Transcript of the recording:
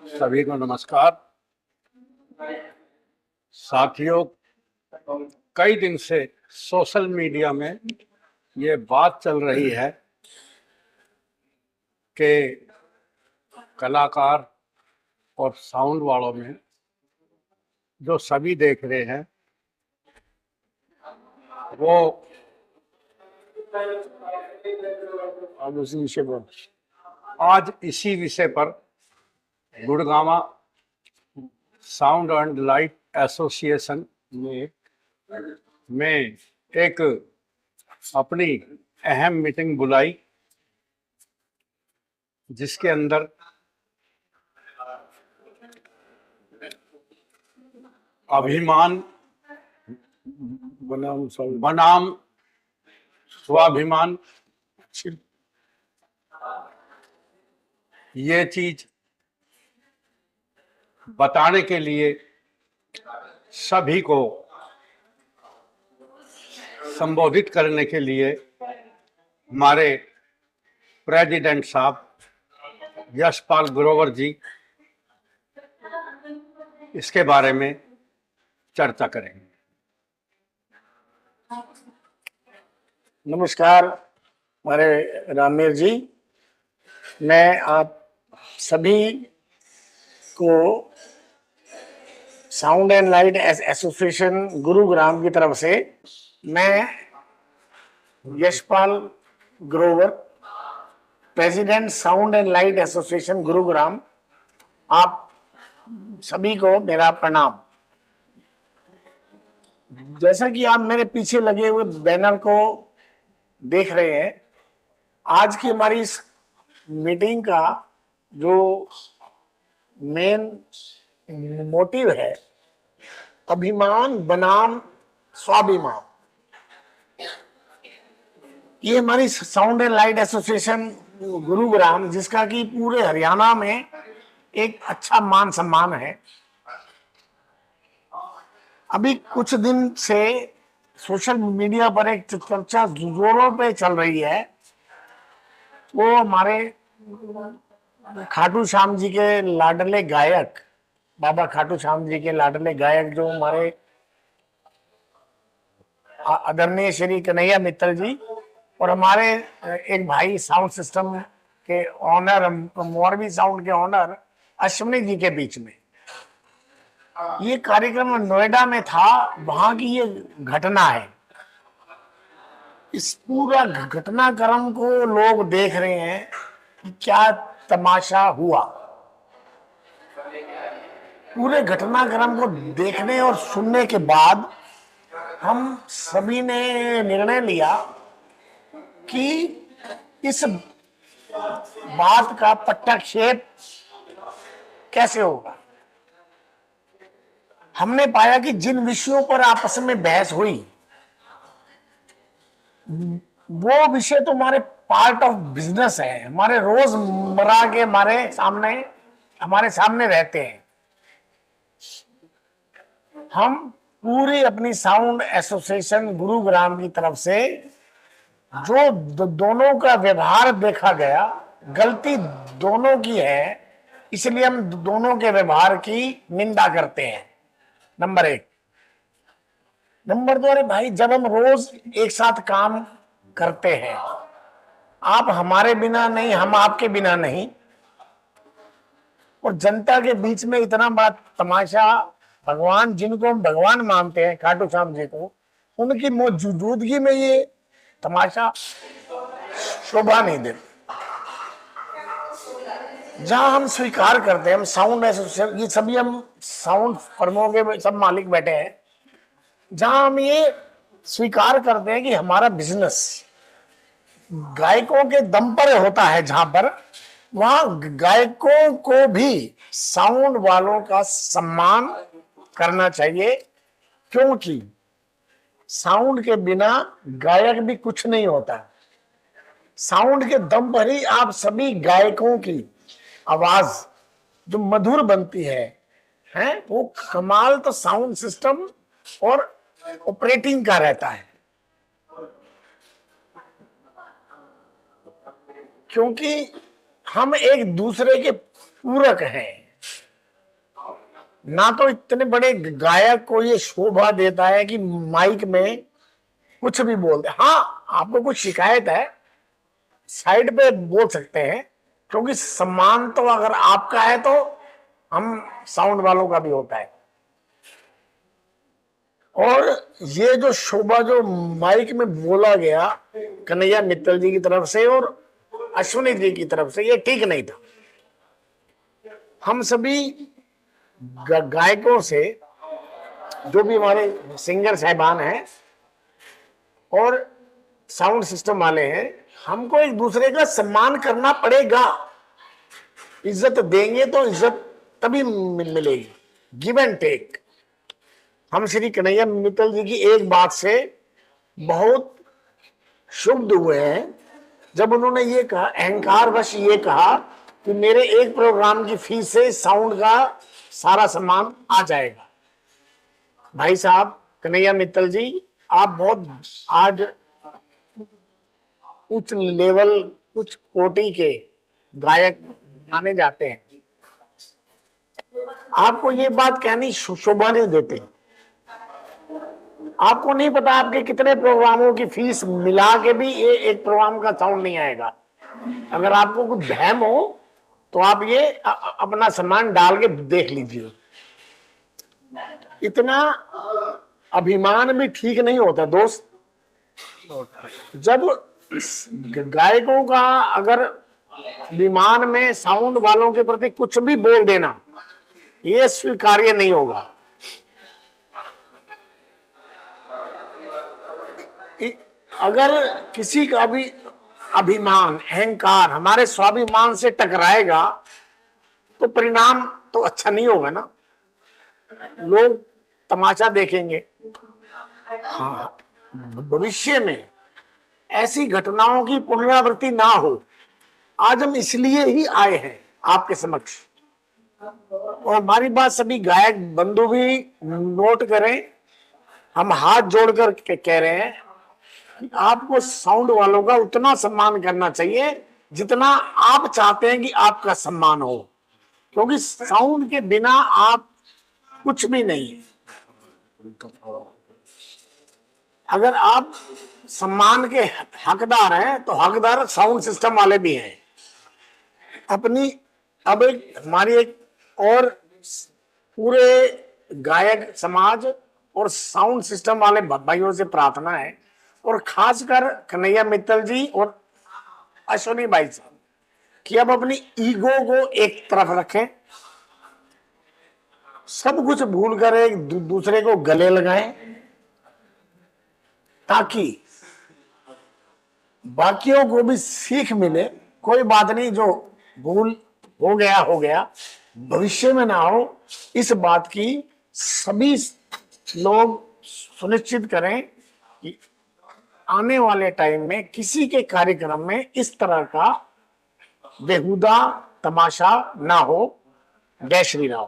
सभी को नमस्कार। साथियों, कई दिन से सोशल मीडिया में ये बात चल रही है कि कलाकार और साउंड वालों में जो सभी देख रहे हैं वो अब उसी विषय पर आज इसी विषय पर Gurgaon sound and light association में एक अपनी अहम मीटिंग बुलाई, जिसके अंदर अभिमान बनाम स्वाभिमान ये चीज बताने के लिए सभी को संबोधित करने के लिए हमारे प्रेसिडेंट साहब यशपाल ग्रोवर जी इसके बारे में चर्चा करेंगे। नमस्कार हमारे रामेर जी, मैं आप सभी को sound and light association Gurugram की तरफ से मैं Yashpal Grover, president sound and light association Gurugram, आप सभी को मेरा प्रणाम। जैसा कि आप मेरे पीछे लगे हुए बैनर को देख रहे हैं, आज की हमारी इस मीटिंग का जो मेन मोटिव है, अभिमान बनाम स्वाभिमान। ये हमारी sound and light association Gurugram, जिसका कि पूरे हरियाणा में एक अच्छा मान सम्मान है, अभी कुछ दिन से सोशल मीडिया पर एक चर्चा जोरों पे चल रही है। वो हमारे खाटू श्याम जी के लाडले गायक, बाबा खाटू श्याम जी के लाडले गायक, जो हमारे आदरणीय श्री कन्हैया मित्तल जी और हमारे एक भाई साउंड सिस्टम के ऑनर, मोरबी साउंड के ऑनर अश्विनी जी के बीच में ये कार्यक्रम नोएडा में था। वहां की ये घटना है। इस पूरा घटनाक्रम को लोग देख रहे हैं कि क्या तमाशा हुआ। पूरे घटनाक्रम को देखने और सुनने के बाद हम सभी ने निर्णय लिया कि इस बात का पट्टाक्षेप कैसे होगा। हमने पाया कि जिन विषयों पर आपस में बहस हुई, वो विषय तो हमारे पार्ट ऑफ बिजनेस है, हमारे रोजमर्रा के हमारे सामने रहते हैं। हम पूरी अपनी साउंड एसोसिएशन गुरुग्राम की तरफ से जो दोनों का व्यवहार देखा गया, गलती दोनों की है, इसलिए हम दोनों के व्यवहार की निंदा करते हैं। नंबर एक। नंबर दो, अरे भाई, जब हम रोज एक साथ काम करते हैं, आप हमारे बिना नहीं, हम आपके बिना नहीं, और जनता के बीच में इतना बड़ा तमाशा, भगवान, जिनको हम भगवान मानते हैं, खाटू श्याम जी को, उनकी मौजूदगी में ये तमाशा शोभा नहीं देता। जहां हम स्वीकार करते हैं, हम साउंड एसोसिएशन, ये सभी हम साउंड फर्मों के सब मालिक बैठे हैं, जहां हम ये स्वीकार करते हैं कि हमारा बिजनेस गायकों के दम पर होता है, जहां पर वहां गायकों को भी साउंड वालों का सम्मान करना चाहिए, क्योंकि साउंड के बिना गायक भी कुछ नहीं होता। साउंड के दम पर ही आप सभी गायकों की आवाज जो मधुर बनती है वो कमाल तो साउंड सिस्टम और ऑपरेटिंग का रहता है, क्योंकि हम एक दूसरे के पूरक हैं। ना तो इतने बड़े गायक को ये शोभा देता है कि माइक में कुछ भी बोल दे। हाँ, आपको कुछ शिकायत है, साइड पे बोल सकते हैं, क्योंकि सम्मान तो अगर आपका है तो हम साउंड वालों का भी होता है। और ये जो शोभा जो माइक में बोला गया कन्हैया मित्तल जी की तरफ से और अश्विनी जी की तरफ से, ये ठीक नहीं था। हम सभी गायकों से, जो भी हमारे सिंगर साहिबान हैं और साउंड सिस्टम वाले हैं, हमको एक दूसरे का सम्मान करना पड़ेगा। इज्जत देंगे तो इज्जत तभी मिलेगी, गिव एंड टेक। हम श्री कन्हैया मित्तल जी की एक बात से बहुत क्षुब्ध हुए हैं, जब उन्होंने ये कहा, अहंकारवश ये कहा कि मेरे एक प्रोग्राम की फीस से साउंड का सारा सामान आ जाएगा। भाई साहब कन्हैया मित्तल जी, आप बहुत आज उच्च लेवल, उच्च कोटि के गायक माने जाते हैं, आपको ये बात कहनी शोभा नहीं देती। आपको नहीं पता आपके कितने प्रोग्रामों की फीस मिला के भी ये एक प्रोग्राम का साउंड नहीं आएगा। अगर आपको कुछ भ्रम हो तो आप ये अपना सामान डाल के देख लीजिए। इतना अभिमान भी ठीक नहीं होता दोस्त। जब गायकों का अगर विमान में साउंड वालों के प्रति कुछ भी बोल देना, ये स्वीकार्य नहीं होगा। अगर किसी का भी अभिमान, अहंकार हमारे स्वाभिमान से टकराएगा तो परिणाम तो अच्छा नहीं होगा ना, लोग तमाशा देखेंगे। हाँ, भविष्य में ऐसी घटनाओं की पुनरावृत्ति ना हो, आज हम इसलिए ही आए हैं आपके समक्ष। और हमारी बात सभी गायक बंधु भी नोट करें, हम हाथ जोड़कर कह रहे हैं कि आपको साउंड वालों का उतना सम्मान करना चाहिए जितना आप चाहते हैं कि आपका सम्मान हो, क्योंकि साउंड के बिना आप कुछ भी नहीं। अगर आप सम्मान के हकदार हैं तो हकदार साउंड सिस्टम वाले भी हैं। अपनी अब एक हमारी एक और पूरे गायक समाज और साउंड सिस्टम वाले भाइयों से प्रार्थना है, और खासकर कन्हैया मित्तल जी और अश्विनी भाई साहब, कि अब अपनी ईगो को एक तरफ रखें, सब कुछ भूल कर एक दूसरे को गले लगाएं, ताकि बाकियों को भी सीख मिले। कोई बात नहीं, जो भूल हो गया, भविष्य में ना हो, इस बात की सभी लोग सुनिश्चित करें कि आने वाले टाइम में किसी के कार्यक्रम में इस तरह का बेहुदा तमाशा ना हो। जय श्री राम।